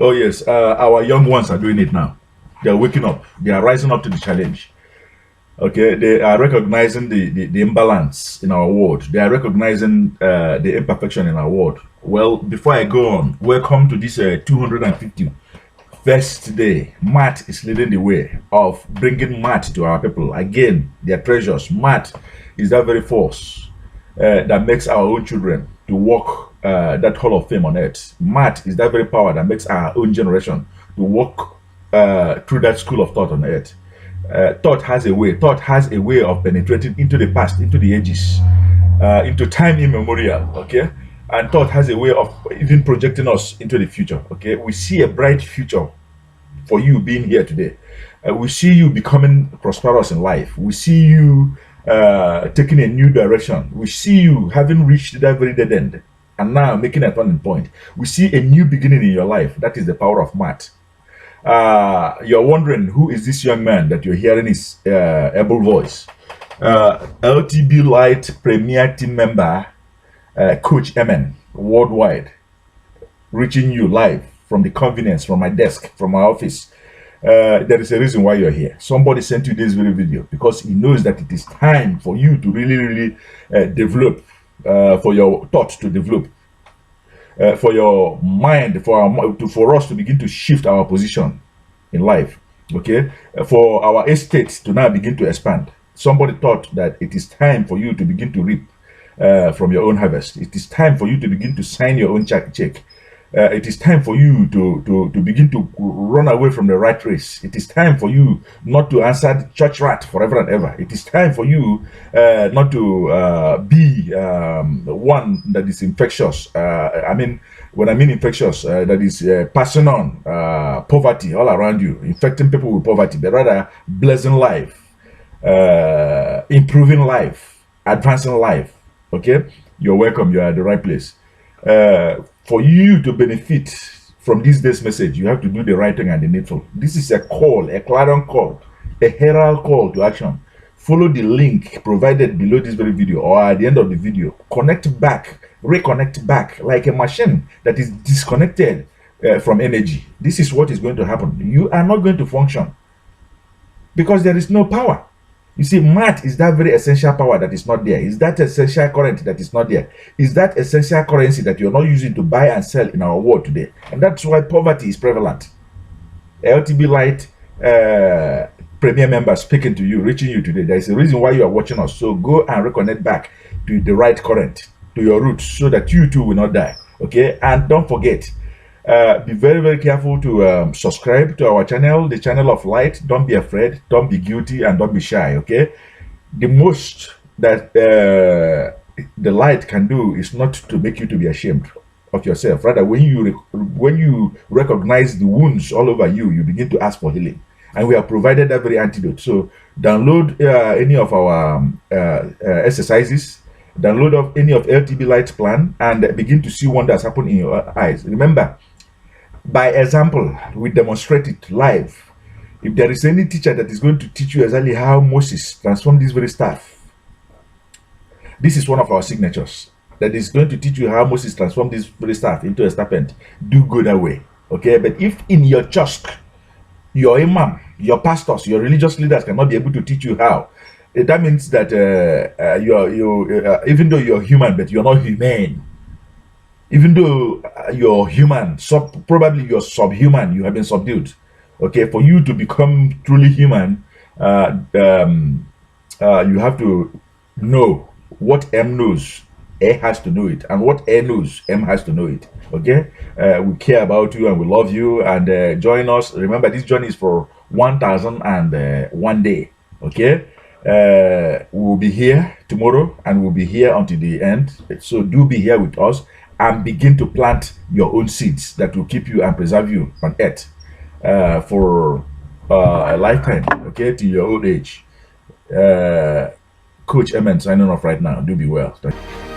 Oh yes, our young ones are doing it now. They are waking up. They are rising up to the challenge. Okay, they are recognizing the imbalance in our world. They are recognizing the imperfection in our world. Well, before I go on, welcome to this 250 first day. Math is leading the way of bringing math to our people. Again, their treasures. Math is that very force that makes our own children to walk that hall of fame on earth. Math is that very power that makes our own generation to walk through that school of thought on earth. Thought has a way. Thought has a way of penetrating into the past, into the ages, into time immemorial. Okay, and thought has a way of even projecting us into the future. Okay, we see a bright future for you being here today. We see you becoming prosperous in life. We see you taking a new direction. We see you having reached that very dead end and now making a turning point. We see a new beginning in your life. That is the power of math. You're wondering who is this young man that you're hearing his able voice. LTB Light Premier Team Member, Coach Emen, worldwide, reaching you live from the convenience, from my desk, from my office. There is a reason why you're here. Somebody sent you this very video because he knows that it is time for you to really develop, for your thoughts to develop, for your mind, for us to begin to shift our position in life. Okay, for our estate to now begin to expand. Somebody thought that it is time for you to begin to reap from your own harvest. It is time for you to begin to sign your own check. It is time for you to begin to run away from the rat race. It is time for you not to answer the church rat forever and ever. It is time for you not to be one that is infectious. When I mean infectious, that is passing on poverty all around you, infecting people with poverty, but rather blessing life, improving life, advancing life. Okay, you're welcome. You are at the right place. For you to benefit from this day's message, you have to do the right thing and the needful. This is a call, a clarion call, a herald call to action. Follow the link provided below this very video or at the end of the video. Connect back, reconnect back like a machine that is disconnected from energy. This is what is going to happen. You are not going to function because there is no power. You see, math is that very essential power that is not there. Is that essential current that is not there? Is that essential currency that you're not using to buy and sell in our world today? And that's why poverty is prevalent. LTB Light Premier member speaking to you, reaching you today. There is a reason why you are watching us. So go and reconnect back to the right current, to your roots, so that you too will not die. Okay? And don't forget, be very careful to subscribe to our channel, the channel of light. Don't be afraid, don't be guilty, and don't be shy. Okay, the most that the light can do is not to make you to be ashamed of yourself. Rather, when you recognize the wounds all over you, you begin to ask for healing, and we have provided every antidote. So download any of our exercises, download of any of LTB Light's plan, and begin to see wonders happen in your eyes. Remember, by example, we demonstrate it live. If there is any teacher that is going to teach you exactly how Moses transformed this very staff, this is one of our signatures that is going to teach you how Moses transformed this very staff into a serpent. Do go that way. Okay, but if in your church, your imam, your pastors, your religious leaders cannot be able to teach you how, that means that even though you're human, but you're not humane. Even though you're human, probably you're subhuman, you have been subdued. Okay, for you to become truly human, you have to know what M knows. A has to know it, and what A knows, M has to know it. Okay, we care about you and we love you, and join us. Remember, this journey is for 1,001 day. Okay, we'll be here tomorrow, and we'll be here until the end. So do be here with us and begin to plant your own seeds that will keep you and preserve you on earth for a lifetime, okay, to your old age. Coach Emen signing off right now. Do be well. Thank you.